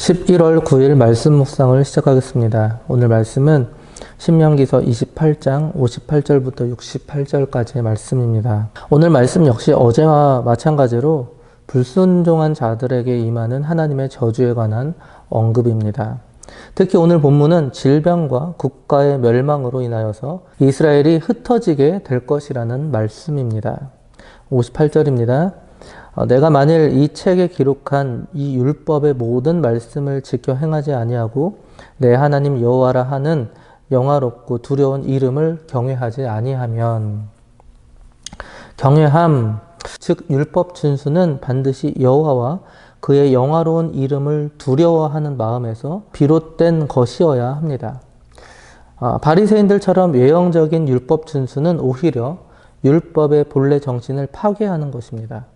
11월 9일 말씀 묵상을 시작하겠습니다. 오늘 말씀은 신명기서 28장 58절부터 68절까지의 말씀입니다. 오늘 말씀 역시 어제와 마찬가지로 불순종한 자들에게 임하는 하나님의 저주에 관한 언급입니다. 특히 오늘 본문은 질병과 국가의 멸망으로 인하여서 이스라엘이 흩어지게 될 것이라는 말씀입니다. 58절입니다. 내가 만일 이 책에 기록한 이 율법의 모든 말씀을 지켜 행하지 아니하고 내 하나님 여호와라 하는 영화롭고 두려운 이름을 경외하지 아니하면, 경외함, 즉 율법 준수는 반드시 여호와와 그의 영화로운 이름을 두려워하는 마음에서 비롯된 것이어야 합니다. 바리새인들처럼 외형적인 율법 준수는 오히려 율법의 본래 정신을 파괴하는 것입니다.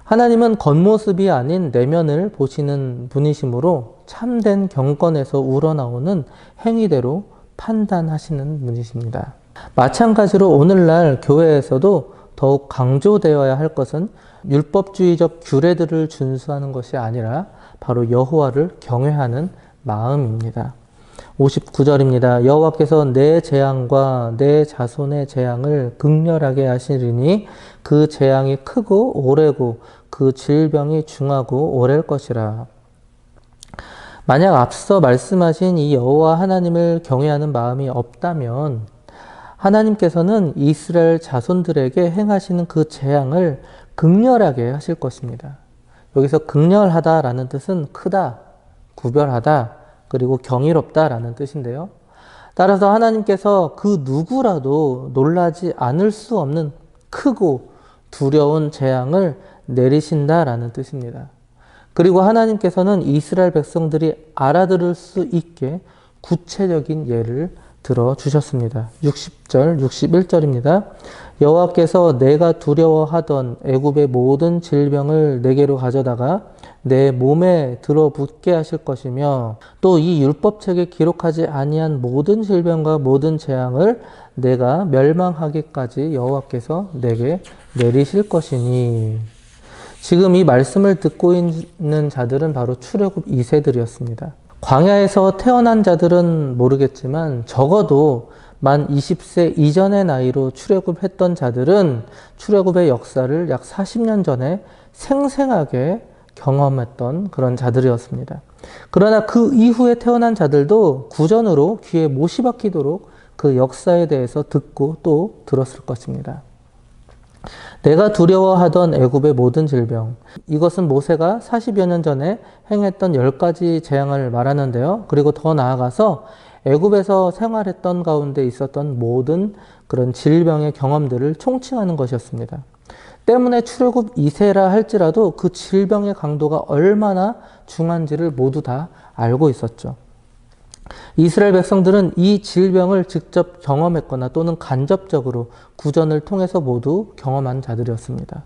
하나님은 겉모습이 아닌 내면을 보시는 분이시므로 참된 경건에서 우러나오는 행위대로 판단하시는 분이십니다. 마찬가지로 오늘날 교회에서도 더욱 강조되어야 할 것은 율법주의적 규례들을 준수하는 것이 아니라 바로 여호와를 경외하는 마음입니다. 59절입니다. 여호와께서 내 재앙과 내 자손의 재앙을 극렬하게 하시리니 그 재앙이 크고 오래고 그 질병이 중하고 오래일 것이라. 만약 앞서 말씀하신 이 여호와 하나님을 경외하는 마음이 없다면 하나님께서는 이스라엘 자손들에게 행하시는 그 재앙을 극렬하게 하실 것입니다. 여기서 극렬하다라는 뜻은 크다, 구별하다, 그리고 경이롭다라는 뜻인데요. 따라서 하나님께서 그 누구라도 놀라지 않을 수 없는 크고 두려운 재앙을 내리신다라는 뜻입니다. 그리고 하나님께서는 이스라엘 백성들이 알아들을 수 있게 구체적인 예를 들어주셨습니다. 60절, 61절입니다. 여호와께서 내가 두려워하던 애굽의 모든 질병을 내게로 가져다가 내 몸에 들어붙게 하실 것이며 또 이 율법책에 기록하지 아니한 모든 질병과 모든 재앙을 내가 멸망하기까지 여호와께서 내게 내리실 것이니. 지금 이 말씀을 듣고 있는 자들은 바로 출애굽 2세들이었습니다. 광야에서 태어난 자들은 모르겠지만 적어도 만 20세 이전의 나이로 출애굽했던 자들은 출애굽의 역사를 약 40년 전에 생생하게 경험했던 그런 자들이었습니다. 그러나 그 이후에 태어난 자들도 구전으로 귀에 못이 박히도록 그 역사에 대해서 듣고 또 들었을 것입니다. 내가 두려워하던 애굽의 모든 질병, 이것은 모세가 40여 년 전에 행했던 10가지 재앙을 말하는데요. 그리고 더 나아가서 애굽에서 생활했던 가운데 있었던 모든 그런 질병의 경험들을 총칭하는 것이었습니다. 때문에 출애굽 2세라 할지라도 그 질병의 강도가 얼마나 중한지를 모두 다 알고 있었죠. 이스라엘 백성들은 이 질병을 직접 경험했거나 또는 간접적으로 구전을 통해서 모두 경험한 자들이었습니다.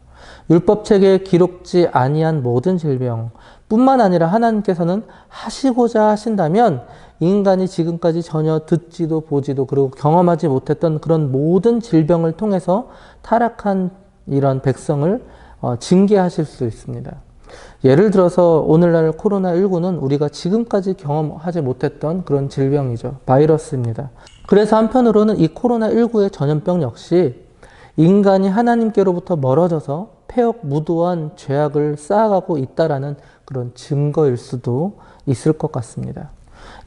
율법책에 기록지 아니한 모든 질병 뿐만 아니라 하나님께서는 하시고자 하신다면 인간이 지금까지 전혀 듣지도 보지도 그리고 경험하지 못했던 그런 모든 질병을 통해서 타락한 이런 백성을 징계하실 수 있습니다. 예를 들어서 오늘날 코로나19는 우리가 지금까지 경험하지 못했던 그런 질병이죠. 바이러스입니다. 그래서 한편으로는 이 코로나19의 전염병 역시 인간이 하나님께로부터 멀어져서 폐역무도한 죄악을 쌓아가고 있다라는 그런 증거일 수도 있을 것 같습니다.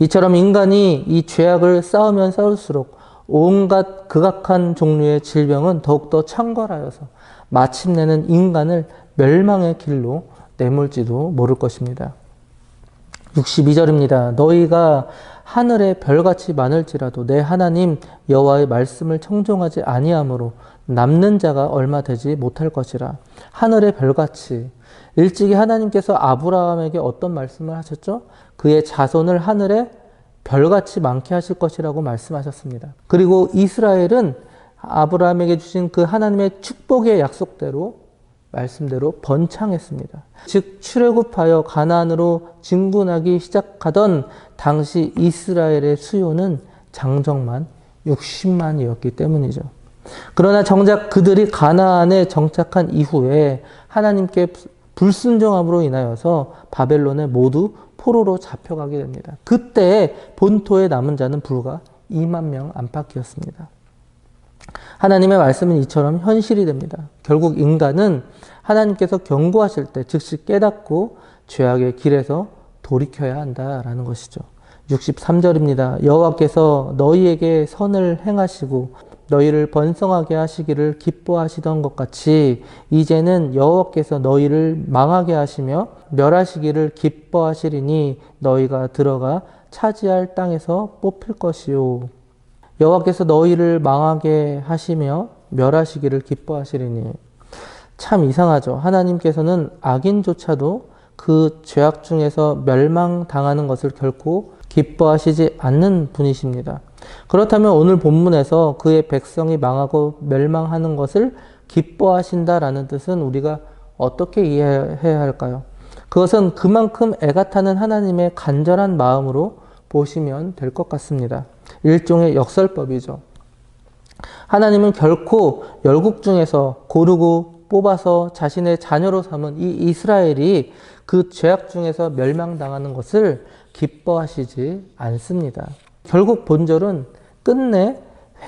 이처럼 인간이 이 죄악을 쌓으면 쌓을수록 온갖 극악한 종류의 질병은 더욱더 창궐하여서 마침내는 인간을 멸망의 길로 내몰지도 모를 것입니다. 62절입니다. 너희가 하늘의 별같이 많을지라도 내 하나님 여호와의 말씀을 청종하지 아니하므로 남는 자가 얼마 되지 못할 것이라. 하늘의 별같이. 일찍이 하나님께서 아브라함에게 어떤 말씀을 하셨죠? 그의 자손을 하늘에 별같이 많게 하실 것이라고 말씀하셨습니다. 그리고 이스라엘은 아브라함에게 주신 그 하나님의 축복의 약속대로 말씀대로 번창했습니다. 즉 출애굽하여 가나안으로 진군하기 시작하던 당시 이스라엘의 수요는 장정만 60만이었기 때문이죠. 그러나 정작 그들이 가나안에 정착한 이후에 하나님께 불순종함으로 인하여서 바벨론에 모두 포로로 잡혀가게 됩니다. 그때 본토에 남은 자는 불과 2만 명 안팎이었습니다. 하나님의 말씀은 이처럼 현실이 됩니다. 결국 인간은 하나님께서 경고하실 때 즉시 깨닫고 죄악의 길에서 돌이켜야 한다라는 것이죠. 63절입니다. 여호와께서 너희에게 선을 행하시고 너희를 번성하게 하시기를 기뻐하시던 것 같이 이제는 여호와께서 너희를 망하게 하시며 멸하시기를 기뻐하시리니 너희가 들어가 차지할 땅에서 뽑힐 것이요. 여호와께서 너희를 망하게 하시며 멸하시기를 기뻐하시리니. 참 이상하죠. 하나님께서는 악인조차도 그 죄악 중에서 멸망당하는 것을 결코 기뻐하시지 않는 분이십니다. 그렇다면 오늘 본문에서 그의 백성이 망하고 멸망하는 것을 기뻐하신다라는 뜻은 우리가 어떻게 이해해야 할까요? 그것은 그만큼 애가 타는 하나님의 간절한 마음으로 보시면 될 것 같습니다. 일종의 역설법이죠. 하나님은 결코 열국 중에서 고르고 뽑아서 자신의 자녀로 삼은 이 이스라엘이 그 죄악 중에서 멸망당하는 것을 기뻐하시지 않습니다. 결국 본절은 끝내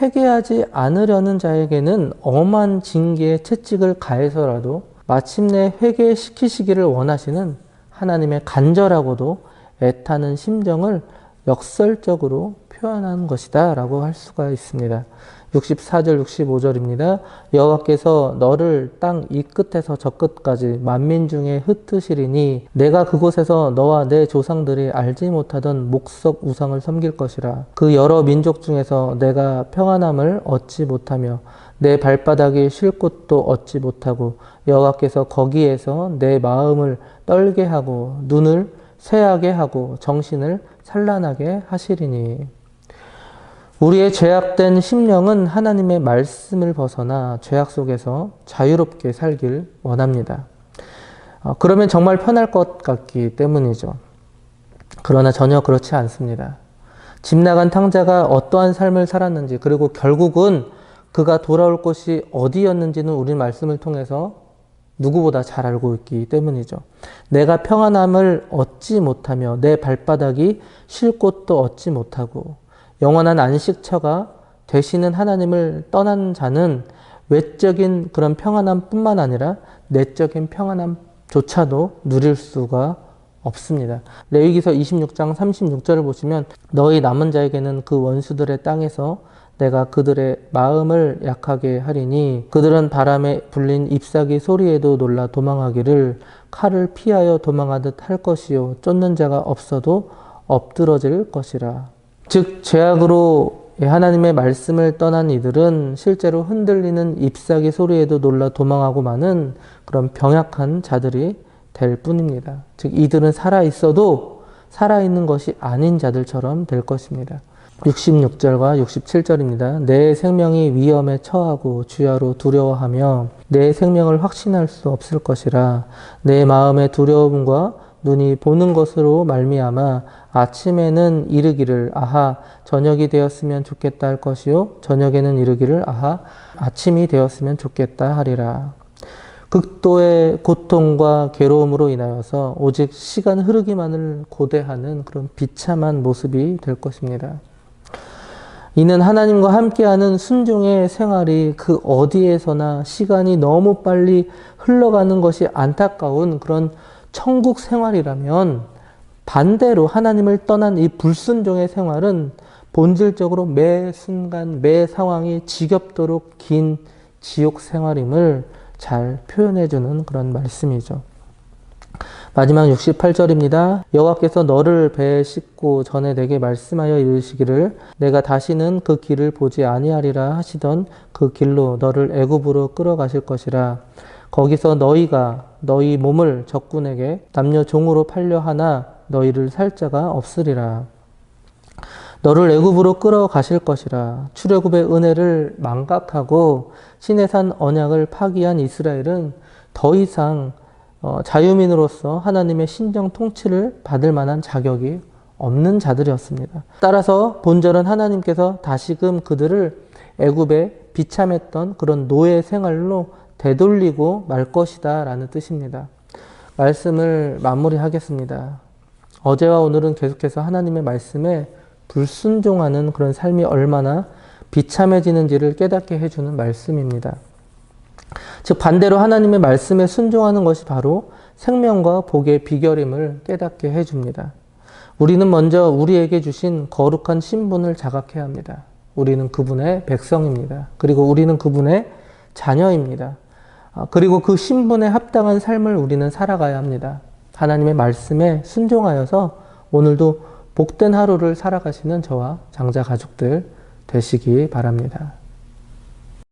회개하지 않으려는 자에게는 엄한 징계의 채찍을 가해서라도 마침내 회개시키시기를 원하시는 하나님의 간절하고도 애타는 심정을 역설적으로 표현한 것이다 라고 할 수가 있습니다. 64절 65절입니다. 여호와께서 너를 땅 이 끝에서 저 끝까지 만민 중에 흩으시리니 내가 그곳에서 너와 내 조상들이 알지 못하던 목석 우상을 섬길 것이라. 그 여러 민족 중에서 내가 평안함을 얻지 못하며 내 발바닥이 쉴 곳도 얻지 못하고 여호와께서 거기에서 내 마음을 떨게 하고 눈을 쇠하게 하고 정신을 산란하게 하시리니. 우리의 죄악된 심령은 하나님의 말씀을 벗어나 죄악 속에서 자유롭게 살길 원합니다. 그러면 정말 편할 것 같기 때문이죠. 그러나 전혀 그렇지 않습니다. 집 나간 탕자가 어떠한 삶을 살았는지 그리고 결국은 그가 돌아올 곳이 어디였는지는 우리 말씀을 통해서 누구보다 잘 알고 있기 때문이죠. 내가 평안함을 얻지 못하며 내 발바닥이 쉴 곳도 얻지 못하고 영원한 안식처가 되시는 하나님을 떠난 자는 외적인 그런 평안함뿐만 아니라 내적인 평안함조차도 누릴 수가 없습니다. 레위기서 26장 36절을 보시면 너희 남은 자에게는 그 원수들의 땅에서 내가 그들의 마음을 약하게 하리니 그들은 바람에 불린 잎사귀 소리에도 놀라 도망하기를 칼을 피하여 도망하듯 할 것이요 쫓는 자가 없어도 엎드러질 것이라. 즉 죄악으로 하나님의 말씀을 떠난 이들은 실제로 흔들리는 잎사귀 소리에도 놀라 도망하고 마는 그런 병약한 자들이 될 뿐입니다. 즉 이들은 살아있어도 살아있는 것이 아닌 자들처럼 될 것입니다. 66절과 67절입니다. 내 생명이 위험에 처하고 주야로 두려워하며 내 생명을 확신할 수 없을 것이라. 내 마음의 두려움과 눈이 보는 것으로 말미암아 아침에는 이르기를 아하 저녁이 되었으면 좋겠다 할 것이요 저녁에는 이르기를 아하 아침이 되었으면 좋겠다 하리라. 극도의 고통과 괴로움으로 인하여서 오직 시간 흐르기만을 고대하는 그런 비참한 모습이 될 것입니다. 이는 하나님과 함께하는 순종의 생활이 그 어디에서나 시간이 너무 빨리 흘러가는 것이 안타까운 그런 천국 생활이라면 반대로 하나님을 떠난 이 불순종의 생활은 본질적으로 매 순간 매 상황이 지겹도록 긴 지옥 생활임을 잘 표현해주는 그런 말씀이죠. 마지막 68절입니다. 여호와께서 너를 배에 싣고 전에 내게 말씀하여 이르시기를 내가 다시는 그 길을 보지 아니하리라 하시던 그 길로 너를 애굽으로 끌어가실 것이라. 거기서 너희가 너희 몸을 적군에게 남녀 종으로 팔려 하나 너희를 살 자가 없으리라. 너를 애굽으로 끌어가실 것이라. 출애굽의 은혜를 망각하고 시내산 언약을 파기한 이스라엘은 더 이상 자유민으로서 하나님의 신정 통치를 받을 만한 자격이 없는 자들이었습니다. 따라서 본절은 하나님께서 다시금 그들을 애굽에 비참했던 그런 노예 생활로 되돌리고 말 것이다 라는 뜻입니다. 말씀을 마무리하겠습니다. 어제와 오늘은 계속해서 하나님의 말씀에 불순종하는 그런 삶이 얼마나 비참해지는지를 깨닫게 해주는 말씀입니다. 즉 반대로 하나님의 말씀에 순종하는 것이 바로 생명과 복의 비결임을 깨닫게 해줍니다. 우리는 먼저 우리에게 주신 거룩한 신분을 자각해야 합니다. 우리는 그분의 백성입니다. 그리고 우리는 그분의 자녀입니다. 그리고 그 신분에 합당한 삶을 우리는 살아가야 합니다. 하나님의 말씀에 순종하여서 오늘도 복된 하루를 살아가시는 저와 장자 가족들 되시기 바랍니다.